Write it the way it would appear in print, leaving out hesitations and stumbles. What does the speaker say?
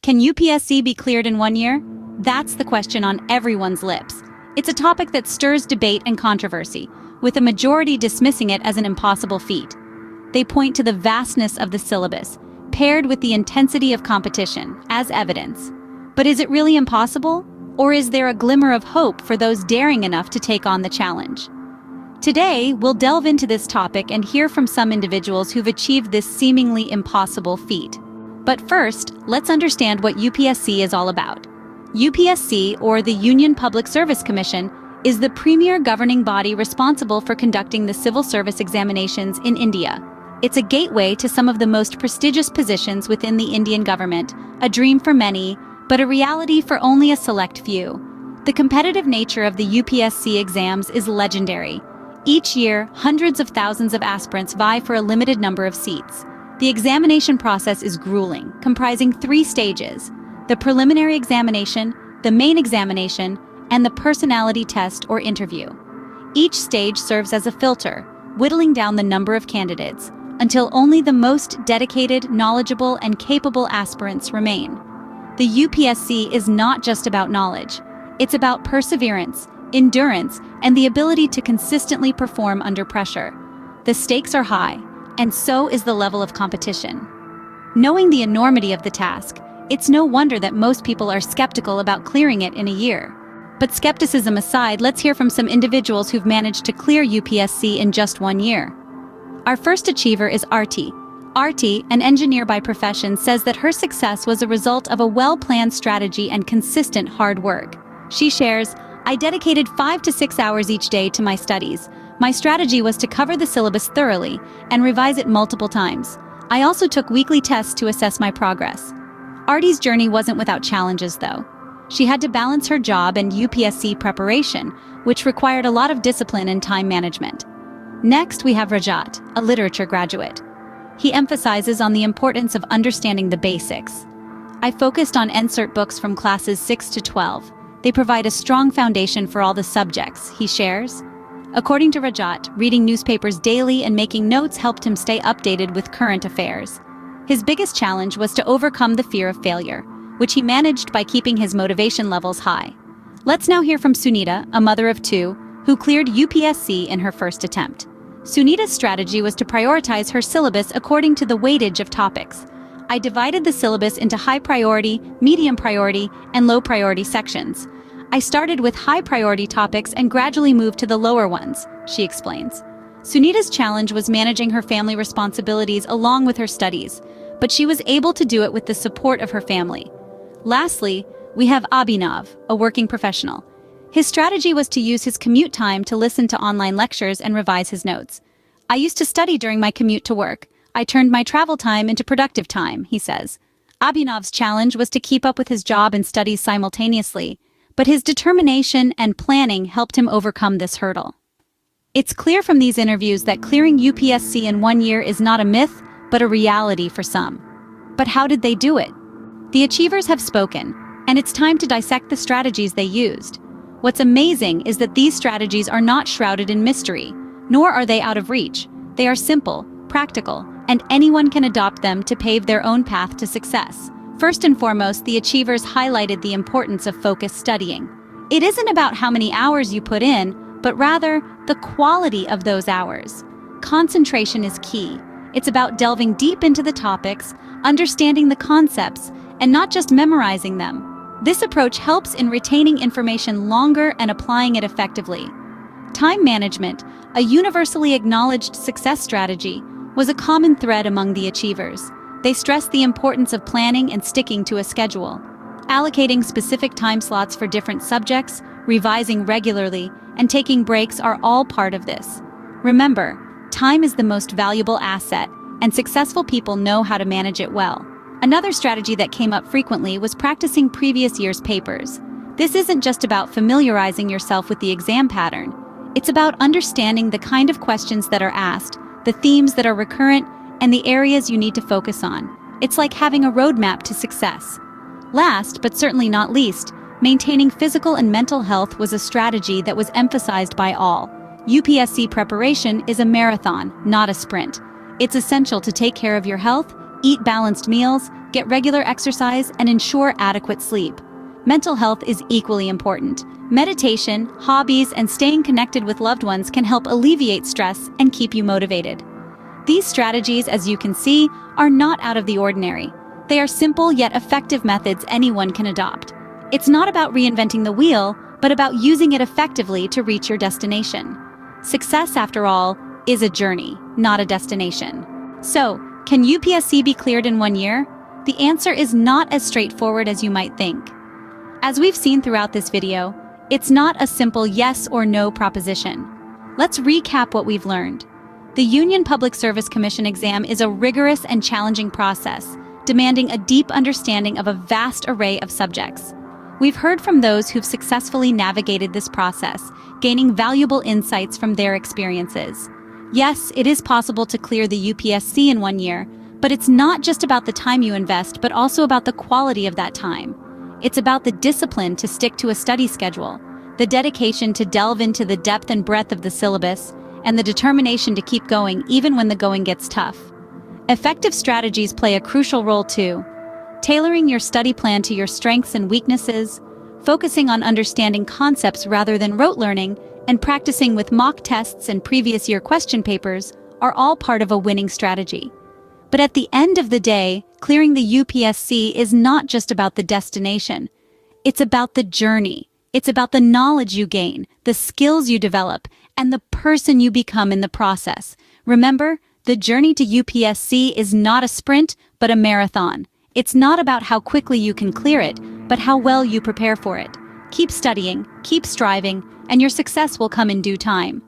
Can UPSC be cleared in 1 year? That's the question on everyone's lips. It's a topic that stirs debate and controversy, with a majority dismissing it as an impossible feat. They point to the vastness of the syllabus, paired with the intensity of competition, as evidence. But is it really impossible? Or is there a glimmer of hope for those daring enough to take on the challenge? Today, we'll delve into this topic and hear from some individuals who've achieved this seemingly impossible feat. But first, let's understand what UPSC is all about. UPSC, or the Union Public Service Commission, is the premier governing body responsible for conducting the civil service examinations in India. It's a gateway to some of the most prestigious positions within the Indian government, a dream for many, but a reality for only a select few. The competitive nature of the UPSC exams is legendary. Each year, hundreds of thousands of aspirants vie for a limited number of seats. The examination process is grueling, comprising 3 stages: the preliminary examination, the main examination, and the personality test or interview. Each stage serves as a filter, whittling down the number of candidates, until only the most dedicated, knowledgeable, and capable aspirants remain. The UPSC is not just about knowledge. It's about perseverance, endurance, and the ability to consistently perform under pressure. The stakes are high, and so is the level of competition. Knowing the enormity of the task, it's no wonder that most people are skeptical about clearing it in a year. But skepticism aside, let's hear from some individuals who've managed to clear UPSC in just 1 year. Our first achiever is Arti. Arti, an engineer by profession, says that her success was a result of a well-planned strategy and consistent hard work. She shares, "I dedicated 5 to 6 hours each day to my studies. My strategy was to cover the syllabus thoroughly and revise it multiple times. I also took weekly tests to assess my progress." Arti's journey wasn't without challenges, though. She had to balance her job and UPSC preparation, which required a lot of discipline and time management. Next, we have Rajat, a literature graduate. He emphasizes on the importance of understanding the basics. "I focused on NCERT books from classes 6 to 12. They provide a strong foundation for all the subjects," he shares. According to Rajat, reading newspapers daily and making notes helped him stay updated with current affairs. His biggest challenge was to overcome the fear of failure, which he managed by keeping his motivation levels high. Let's now hear from Sunita, a mother of 2, who cleared UPSC in her first attempt. Sunita's strategy was to prioritize her syllabus according to the weightage of topics. "I divided the syllabus into high priority, medium priority, and low priority sections. I started with high priority topics and gradually moved to the lower ones," she explains. Sunita's challenge was managing her family responsibilities along with her studies, but she was able to do it with the support of her family. Lastly, we have Abhinav, a working professional. His strategy was to use his commute time to listen to online lectures and revise his notes. "I used to study during my commute to work. I turned my travel time into productive time," he says. Abhinav's challenge was to keep up with his job and studies simultaneously, but his determination and planning helped him overcome this hurdle. It's clear from these interviews that clearing UPSC in 1 year is not a myth, but a reality for some. But how did they do it? The achievers have spoken, and it's time to dissect the strategies they used. What's amazing is that these strategies are not shrouded in mystery, nor are they out of reach. They are simple, practical, and anyone can adopt them to pave their own path to success. First and foremost, the achievers highlighted the importance of focused studying. It isn't about how many hours you put in, but rather the quality of those hours. Concentration is key. It's about delving deep into the topics, understanding the concepts, and not just memorizing them. This approach helps in retaining information longer and applying it effectively. Time management, a universally acknowledged success strategy, was a common thread among the achievers. They stressed the importance of planning and sticking to a schedule. Allocating specific time slots for different subjects, revising regularly, and taking breaks are all part of this. Remember, time is the most valuable asset, and successful people know how to manage it well. Another strategy that came up frequently was practicing previous year's papers. This isn't just about familiarizing yourself with the exam pattern. It's about understanding the kind of questions that are asked, the themes that are recurrent, and the areas you need to focus on. It's like having a roadmap to success. Last, but certainly not least, maintaining physical and mental health was a strategy that was emphasized by all. UPSC preparation is a marathon, not a sprint. It's essential to take care of your health, Eat balanced meals, get regular exercise, and ensure adequate sleep. Mental health is equally important. Meditation, hobbies, and staying connected with loved ones can help alleviate stress and keep you motivated. These strategies, as you can see, are not out of the ordinary. They are simple yet effective methods anyone can adopt. It's not about reinventing the wheel, but about using it effectively to reach your destination. Success, after all, is a journey, not a destination. So, can UPSC be cleared in 1 year? The answer is not as straightforward as you might think. As we've seen throughout this video, it's not a simple yes or no proposition. Let's recap what we've learned. The Union Public Service Commission exam is a rigorous and challenging process, demanding a deep understanding of a vast array of subjects. We've heard from those who've successfully navigated this process, gaining valuable insights from their experiences. Yes, it is possible to clear the UPSC in 1 year, but it's not just about the time you invest, but also about the quality of that time. It's about the discipline to stick to a study schedule, the dedication to delve into the depth and breadth of the syllabus, and the determination to keep going even when the going gets tough. Effective strategies play a crucial role too. Tailoring your study plan to your strengths and weaknesses, focusing on understanding concepts rather than rote learning, and practicing with mock tests and previous year question papers are all part of a winning strategy. But at the end of the day, clearing the UPSC is not just about the destination. It's about the journey. It's about the knowledge you gain, the skills you develop, and the person you become in the process. Remember, the journey to UPSC is not a sprint, but a marathon. It's not about how quickly you can clear it, but how well you prepare for it. Keep studying, keep striving, and your success will come in due time.